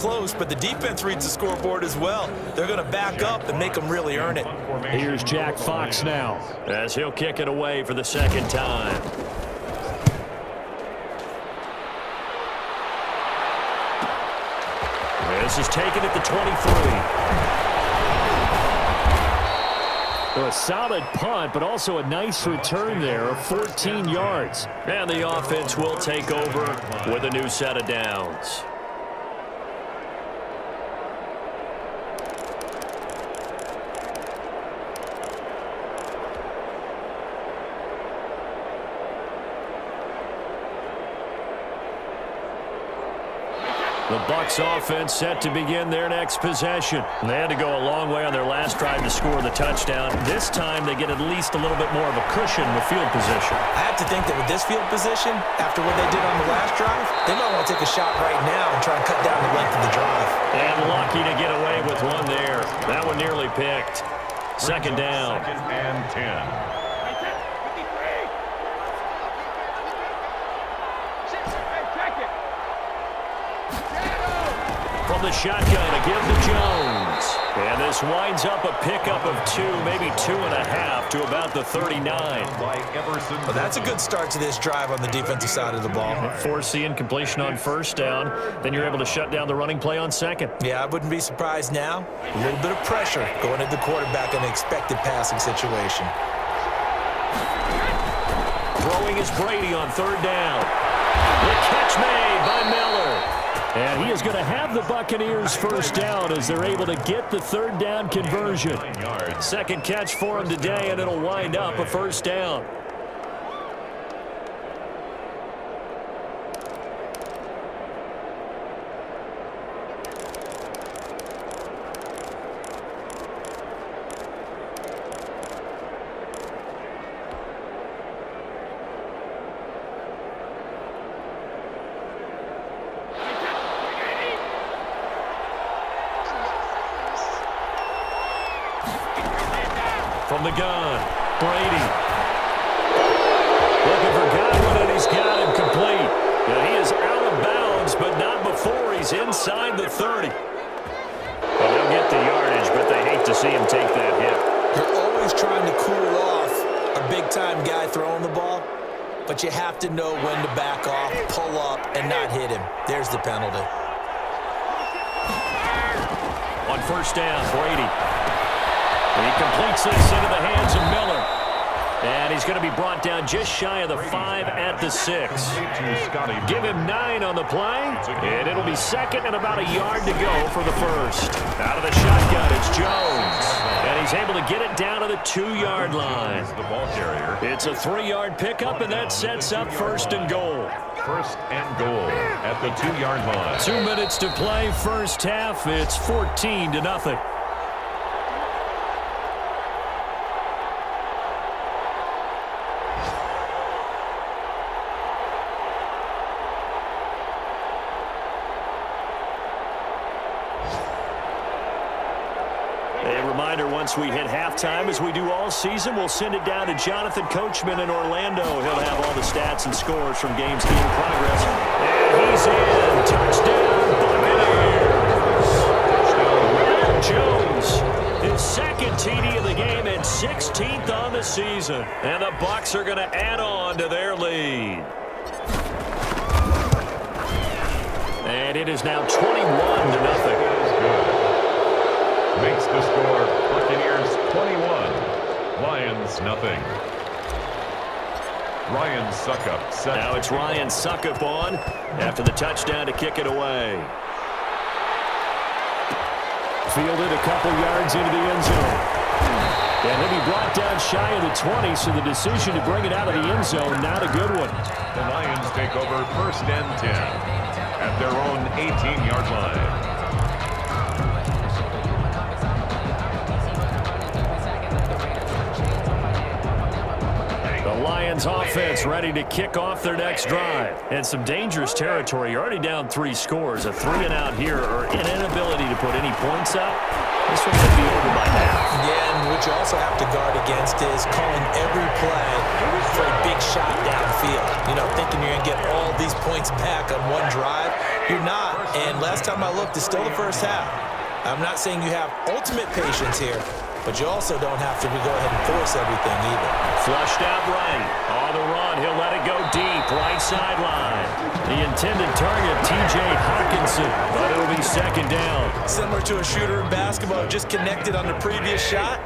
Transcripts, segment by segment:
close, but the defense reads the scoreboard as well. They're going to back up and make them really earn it. Here's Jack Fox now, as he'll kick it away for the second time. This is taken at the 23. A solid punt, but also a nice return there of 14 yards. And the offense will take over with a new set of downs. The Bucs offense set to begin their next possession. They had to go a long way on their last drive to score the touchdown. This time they get at least a little bit more of a cushion with field position. I have to think that with this field position, after what they did on the last drive, they might want to take a shot right now and try and cut down the length of the drive. And lucky to get away with one there. That one nearly picked. Second down. Second and 10. From the shotgun, a give to Jones. And this winds up a pickup of 2, maybe 2.5 to about the 39. Well, that's a good start to this drive on the defensive side of the ball. Force the incompletion on first down. Then you're able to shut down the running play on second. Yeah, I wouldn't be surprised now. A little bit of pressure going at the quarterback in an expected passing situation. Throwing is Brady on third down. The catch made by Miller. And he is going to have the Buccaneers first down as they're able to get the third down conversion. Second catch for him today, and it'll wind up a first down. From the gun, Brady. Looking for Godwin, and he's got him complete. And he is out of bounds, but not before he's inside the 30. Well, they'll get the yardage, but they hate to see him take that hit. You're always trying to cool off a big-time guy throwing the ball, but you have to know when to back off, pull up, and not hit him. There's the penalty. On first down, Brady. He completes this into the hands of Miller. And he's going to be brought down just shy of the 5 at the 6. Give him 9 on the play, and it'll be second and about a yard to go for the first. Out of the shotgun, it's Jones. And he's able to get it down to the 2-yard line. It's a 3-yard pickup, and that sets up first and goal. First and goal at the 2-yard line. 2 minutes to play, first half. It's 14-0. Once we hit halftime, as we do all season, we'll send it down to Jonathan Coachman in Orlando. He'll have all the stats and scores from games in progress. And he's in. Touchdown, Buccaneers. Jones, his second TD of the game and 16th on the season. And the Bucs are going to add on to their lead. And it is now 21-0. Makes the score Buccaneers 21, Lions nothing. Ryan Suckup set. Now it's Ryan Suckup on after the touchdown to kick it away. Fielded a couple yards into the end zone. And he'll be brought down shy of the 20, so the decision to bring it out of the end zone, not a good one. The Lions take over first and 10 at their own 18-yard line. Lions offense ready to kick off their next drive. And some dangerous territory. You're already down 3 scores. A 3-and-out here or an inability to put any points up. This one could be over by half. Yeah, and what you also have to guard against is calling every play for a big shot downfield. You know, thinking you're going to get all these points back on one drive. You're not, and last time I looked, it's still the first half. I'm not saying you have ultimate patience here, but you also don't have to go ahead and force everything either. Flushed out right. On the run, he'll let it go deep, right sideline. The intended target, T.J. Hawkinson, but it'll be second down. Similar to a shooter in basketball, just connected on the previous shot.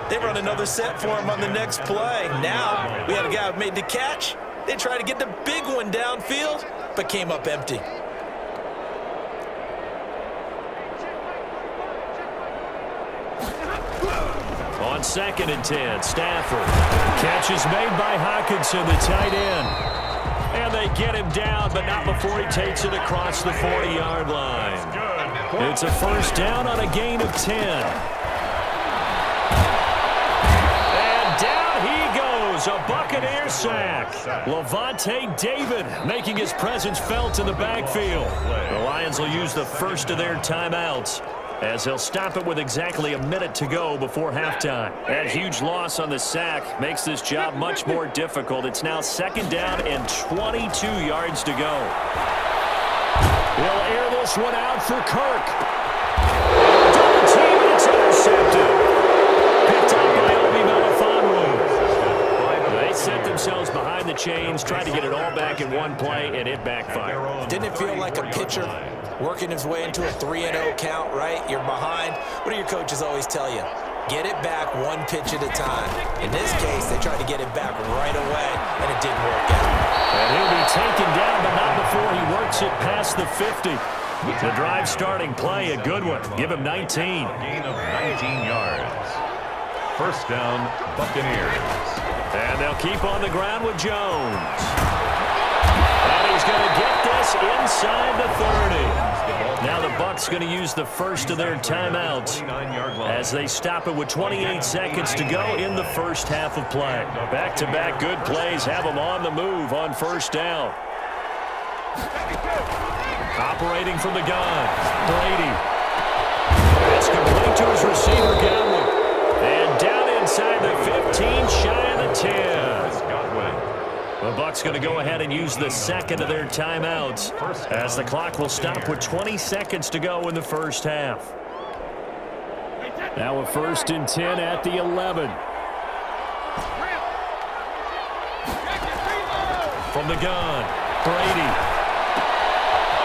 They run another set for him on the next play. Now, we had a guy who made the catch. They tried to get the big one downfield, but came up empty. On 2nd and 10, Stafford. Catch is made by Hawkinson, the tight end. And they get him down, but not before he takes it across the 40-yard line. It's a first down on a gain of 10. And down he goes, a Buccaneer sack. Levante David making his presence felt in the backfield. The Lions will use the first of their timeouts, as they'll stop it with exactly a minute to go before halftime. That huge loss on the sack makes this job much more difficult. It's now second down and 22 yards to go. He'll air this one out for Kirk. Double team, and it's intercepted. Picked up by Obi Melifonwu. They set themselves behind the chains, tried to get it all back in one play, and it backfired. Didn't it feel like a pitcher working his way into a 3-0 count, right? You're behind. What do your coaches always tell you? Get it back one pitch at a time. In this case, they tried to get it back right away, and it didn't work out. And he'll be taken down, but not before he works it past the 50. The drive starting play, a good one. Give him 19. Gain of 19 yards. First down, Buccaneers. And they'll keep on the ground with Jones. And he's going to get this inside the 30. Now the Bucs going to use the first of their timeouts as they stop it with 28 seconds to go in the first half of play. Back-to-back good plays have them on the move on first down. Operating from the gun, Brady. It's complete to his receiver, Godwin. And down inside the 15, shy of the 10. The Bucs going to go ahead and use the second of their timeouts as the clock will stop with 20 seconds to go in the first half. Now a 1st and 10 at the 11. From the gun, Brady.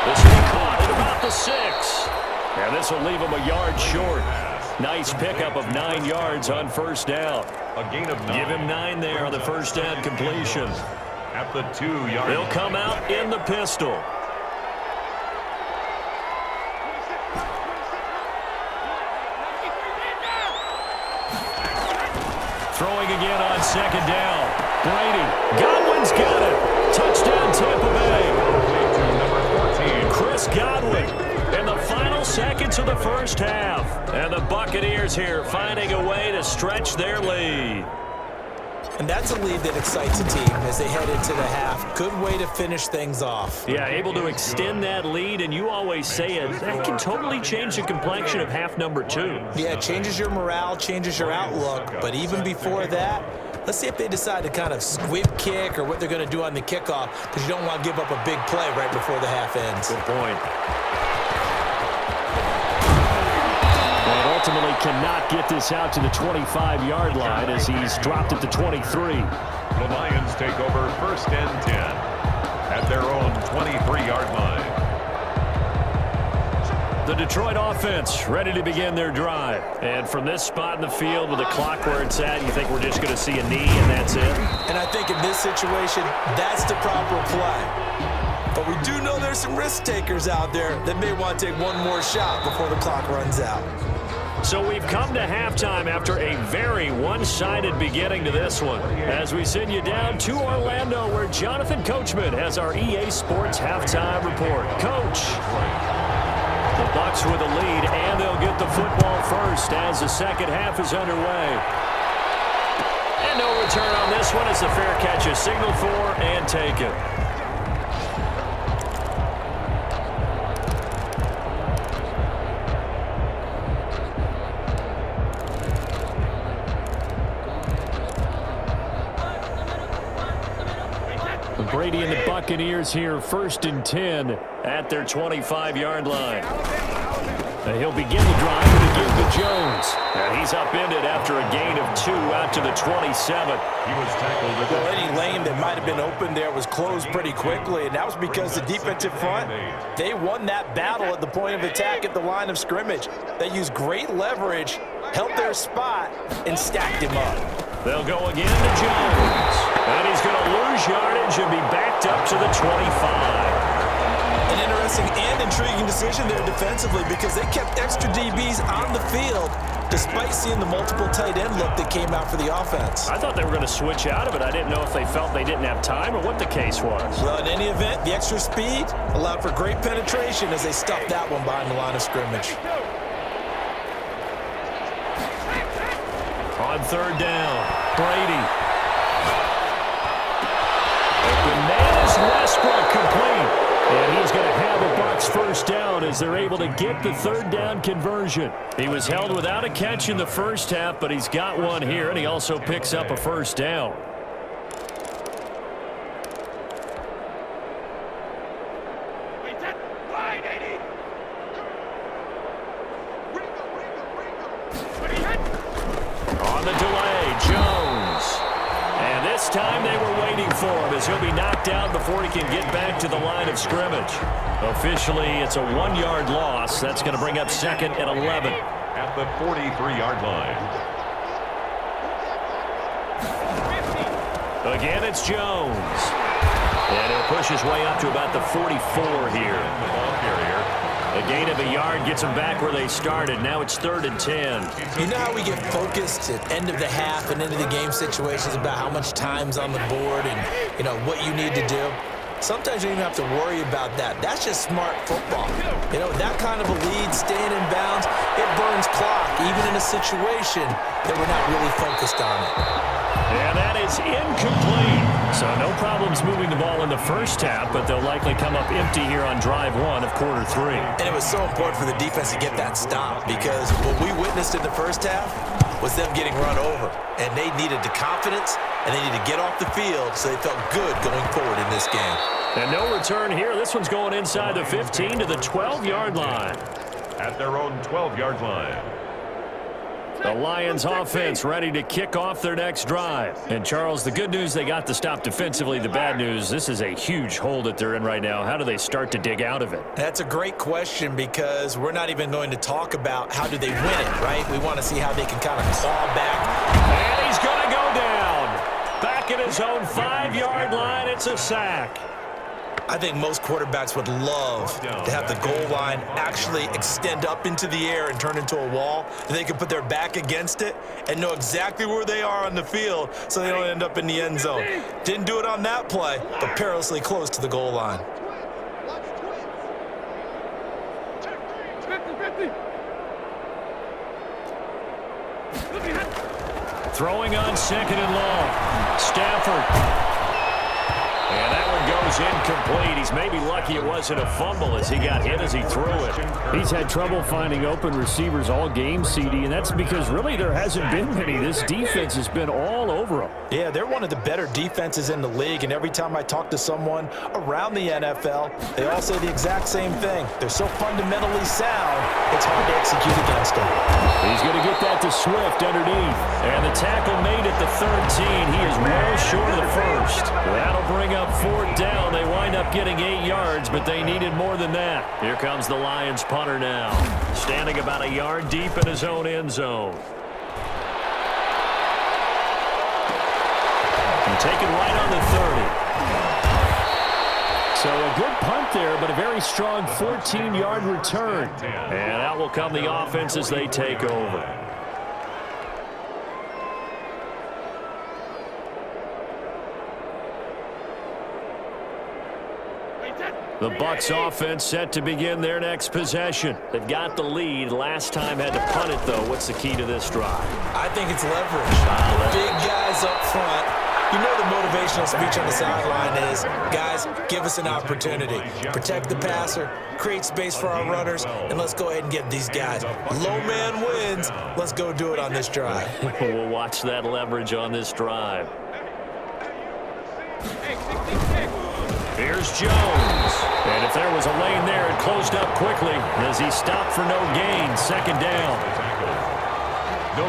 This will be caught at about the 6. And this will leave him a yard short. Nice pickup of 9 yards on first down. A gain of 9. Give him 9 there on the first down completion. At the 2-yard They'll come out in the pistol. Throwing again on second down. Brady. Godwin's got it. Touchdown Tampa Bay. number 14. Chris Godwin in the final seconds of the first half. And the Buccaneers here finding a way to stretch their lead. And that's a lead that excites a team as they head into the half. Good way to finish things off. Yeah, able to extend that lead, and you always say it, that can totally change the complexion of half number 2. Yeah, it changes your morale, changes your outlook. But even before that, let's see if they decide to kind of squib kick or what they're going to do on the kickoff, because you don't want to give up a big play right before the half ends. Good point. Ultimately cannot get this out to the 25-yard line as he's dropped at the 23. The Lions take over 1st and 10 at their own 23-yard line. The Detroit offense ready to begin their drive. And from this spot in the field with the clock where it's at, you think we're just going to see a knee and that's it? And I think in this situation, that's the proper play. But we do know there's some risk takers out there that may want to take one more shot before the clock runs out. So we've come to halftime after a very one-sided beginning to this one. As we send you down to Orlando, where Jonathan Coachman has our EA Sports halftime report. Coach, the Bucs with the lead, and they'll get the football first as the second half is underway. And no return on this one as the fair catch is signaled for and taken. Brady and the Buccaneers here, 1st and 10 at their 25-yard line. He'll begin the drive with a give to Jones. And he's upended after a gain of 2 out to the 27. He was tackled at Well, any lane that might have been open there was closed pretty quickly, and that was because the defensive front, they won that battle at the point of attack at the line of scrimmage. They used great leverage, held their spot, and stacked him up. They'll go again to Jones. And he's going to lose yardage and be backed up to the 25. An interesting and intriguing decision there defensively because they kept extra DBs on the field despite seeing the multiple tight end look that came out for the offense. I thought they were going to switch out of it. I didn't know if they felt they didn't have time or what the case was. Well, in any event, the extra speed allowed for great penetration as they stuffed that one behind the line of scrimmage. On 3rd down, Brady. Bananas Westbrook complete. And he's going to have a Bucs 1st down as they're able to get the 3rd down conversion. He was held without a catch in the 1st half, but he's got one here, and he also picks up a 1st down. On the delay, Jones. And this time they were waiting for him as he'll be knocked down before he can get back to the line of scrimmage. Officially, it's a 1-yard loss. That's going to bring up 2nd and 11. at the 43-yard line. Again, it's Jones. And he'll push his way up to about the 44 here. The ball carrier. A gain of a yard gets them back where they started. Now it's 3rd and 10. You know how we get focused at end of the half and into the game situations about how much time's on the board and, you know, what you need to do? Sometimes you don't even have to worry about that. That's just smart football. You know, that kind of a lead, staying in bounds, it burns clock, even in a situation that we're not really focused on it. And that is incomplete. So no problems moving the ball in the first half, but they'll likely come up empty here on drive 1 of quarter 3. And it was so important for the defense to get that stop because what we witnessed in the first half was them getting run over. And they needed the confidence, and they needed to get off the field so they felt good going forward in this game. And no return here. This one's going inside the 15 to the 12-yard line. At their own 12-yard line. The Lions offense ready to kick off their next drive. And, Charles, the good news, they got the stop defensively. The bad news, this is a huge hole that they're in right now. How do they start to dig out of it? That's a great question because we're not even going to talk about how do they win it, right? We want to see how they can kind of claw back. And he's going to go down. Back at his own 5-yard line, it's a sack. I think most quarterbacks would love to have the goal line actually extend up into the air and turn into a wall. They can put their back against it and know exactly where they are on the field so they don't end up in the end zone. Didn't do it on that play, but perilously close to the goal line. Throwing on 2nd and long. Stafford. And that one goes incomplete. He's maybe lucky it wasn't a fumble as he got hit as he threw it. He's had trouble finding open receivers all game, CD, and that's because really there hasn't been many. This defense has been all over him. Yeah, they're one of the better defenses in the league, and every time I talk to someone around the NFL, they all say the exact same thing. They're so fundamentally sound, it's hard to execute against them. He's going to get that to Swift underneath. And the tackle made at the 13. He is well short of the first. That'll bring up 4th down. They wind up getting 8 yards, but they needed more than that. Here comes the Lions punter now, standing about a yard deep in his own end zone. And taken right on the 30. So a good punt there, but a very strong 14-yard return. And out will come the offense as they take over. The Bucs offense set to begin their next possession. They've got the lead. Last time had to punt it, though. What's the key to this drive? I think it's leverage. Big guys up front. You know the motivational speech on the sideline is, guys, give us an opportunity. Protect the passer, create space for our runners, and let's go ahead and get these guys. Low man wins. Let's go do it on this drive. We'll watch that leverage on this drive. Here's Jones. And if there was a lane there, it closed up quickly as he stopped for no gain. Second down.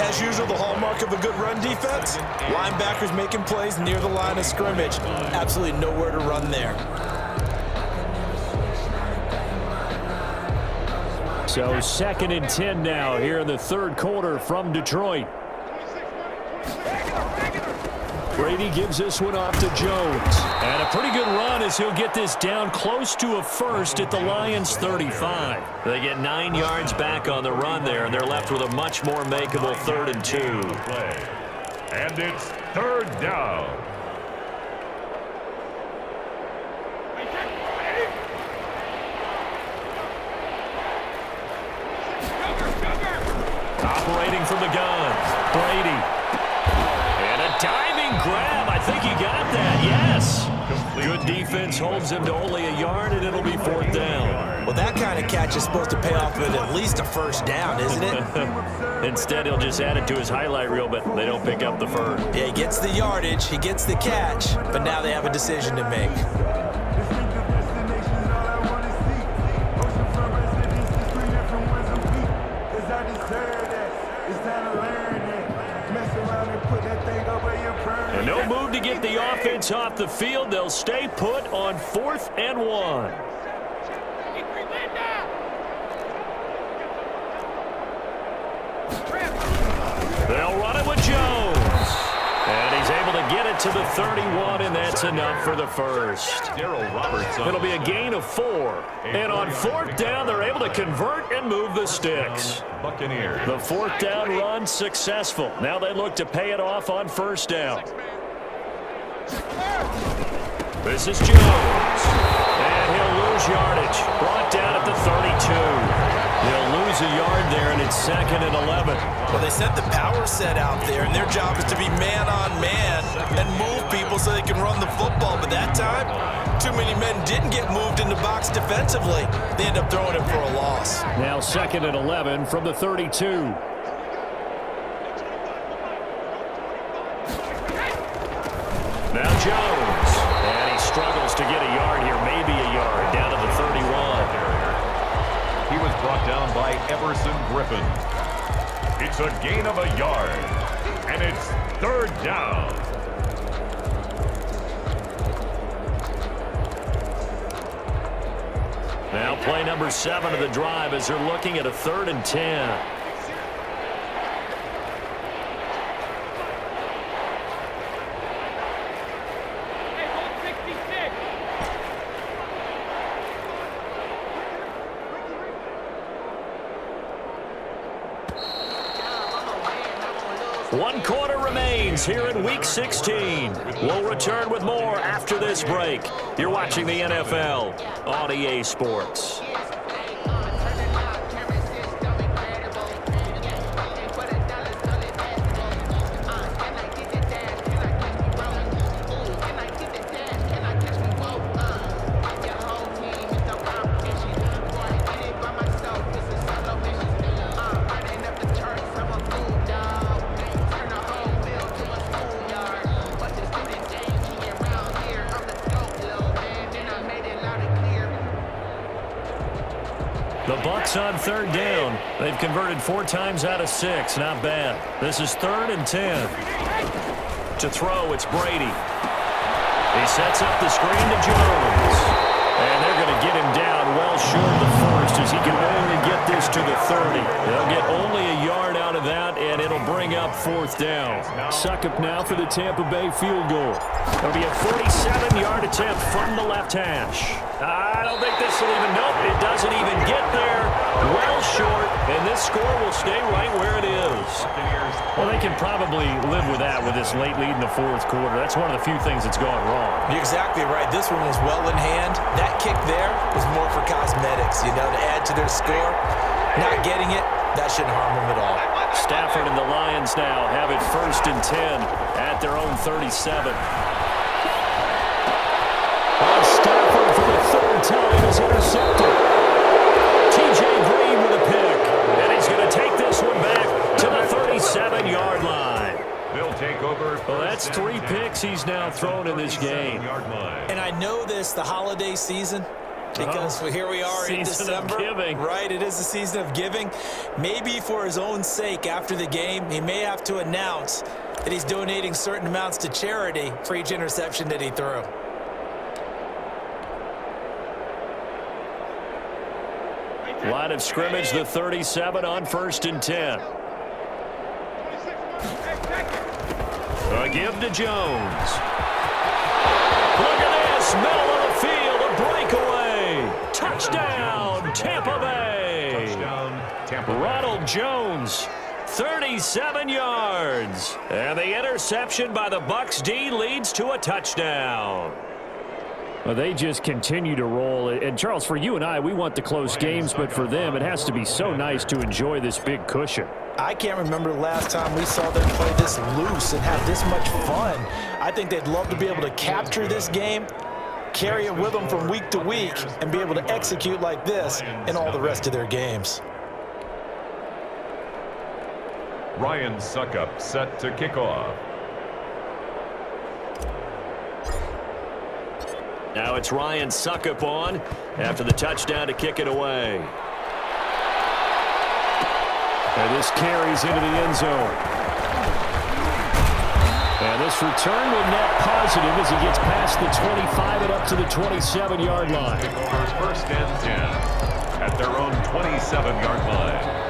As usual, the hallmark of a good run defense, linebackers making plays near the line of scrimmage. Absolutely nowhere to run there. So 2nd and 10 now here in the third quarter from Detroit. Brady gives this one off to Jones. And a pretty good run as he'll get this down close to a first at the Lions' 35. They get 9 yards back on the run there, and they're left with a much more makeable 3rd and 2. And it's 3rd down. Operating from the gun, Brady. And a diving grab. I think he got that, yes. Good defense holds him to only a yard, and it'll be 4th down. Well, that kind of catch is supposed to pay off with at least a first down, isn't it? Instead, he'll just add it to his highlight reel, but they don't pick up the first. Yeah, he gets the yardage, he gets the catch, but now they have a decision to make. And no move to get the offense off the field. They'll stay put on 4th and 1. They'll run it with Jones. And he's able to get it to the 31, and that's enough for the first. It'll be a gain of 4. And on 4th down, they're able to convert and move the sticks. The 4th down run successful. Now they look to pay it off on 1st down. This is Jones. And he'll lose yardage. Brought down at the 32. They'll lose a yard there, and it's 2nd and 11. Well, they set the power set out there, and their job is to be man-on-man and move people so they can run the football. But that time, too many men didn't get moved in the box defensively. They end up throwing it for a loss. Now 2nd and 11 from the 32. Now Jones. And he struggles to get a yard here, maybe a yard, down to the 31. He was brought down by Everson Griffin. It's a gain of a yard, and it's 3rd down. Now play number 7 of the drive as they're looking at a 3rd and 10. One quarter remains here in Week 16. We'll return with more after this break. You're watching the NFL on EA Sports. The Bucs on 3rd down. They've converted 4 times out of 6. Not bad. This is 3rd and 10. To throw, it's Brady. He sets up the screen to Jones. And they're going to get him down well short of the first as he can only get this to the 30. They'll get only a yard out of that, and it'll bring up 4th down. Succop now for the Tampa Bay field goal. It'll be a 47-yard attempt from the left hash. I don't think this will even, nope, it doesn't even get there. Well short, and this score will stay right where it is. Well, they can probably live with that with this late lead in the 4th quarter. That's one of the few things that's gone wrong. You're exactly right. This one was well in hand. That kick there was more for cosmetics, to add to their score. Not getting it, that shouldn't harm them at all. Stafford and the Lions now have it 1st and 10 at their own 37. Stafford for the 3rd time is intercepted. T.J. Green with a pick, and he's going to take this one back to the 37-yard line. They'll take over. Well, that That's 3 picks he's now thrown in this game. And I know this, the holiday season, because here we are in December. Right, it is the season of giving. Maybe for his own sake after the game, he may have to announce that he's donating certain amounts to charity for each interception that he threw. Line of scrimmage, the 37 on 1st and 10. A give to Jones. Look at this, middle of the field, a breakaway. Touchdown, Tampa Bay. Touchdown, Tampa Bay. Ronald Jones, 37 yards. And the interception by the Bucs D leads to a touchdown. Well, they just continue to roll. And, Charles, for you and I, we want the close games, but for them, it has to be so nice to enjoy this big cushion. I can't remember the last time we saw them play this loose and have this much fun. I think they'd love to be able to capture this game, carry it with them from week to week, and be able to execute like this in all the rest of their games. Ryan Suckup set to kick off. Now it's Ryan Suckup on after the touchdown to kick it away. And this carries into the end zone. And this return will net positive as he gets past the 25 and up to the 27-yard line. First and 10 at their own 27-yard line.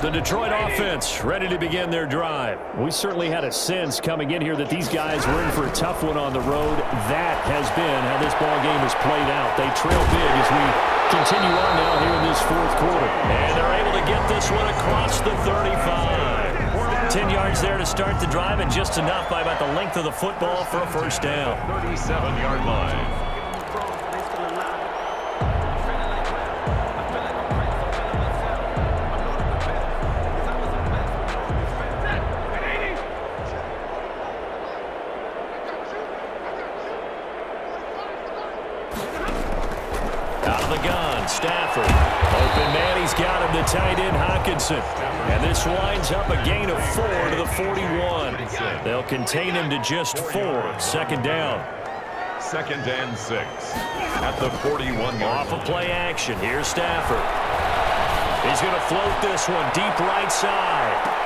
The Detroit offense ready to begin their drive. We certainly had a sense coming in here that these guys were in for a tough one on the road. That has been how this ball game has played out. They trail big as we continue on now here in this 4th quarter. And they're able to get this one across the 35. 10 yards there to start the drive, and just enough by about the length of the football for a first down. 37-yard line. Stafford. Open man, he's got him, the tight end Hockenson. And this winds up a gain of 4 to the 41. They'll contain him to just 4. 2nd down. 2nd and 6 at the 41-yard line. Off of play action. Here's Stafford. He's going to float this one deep right side.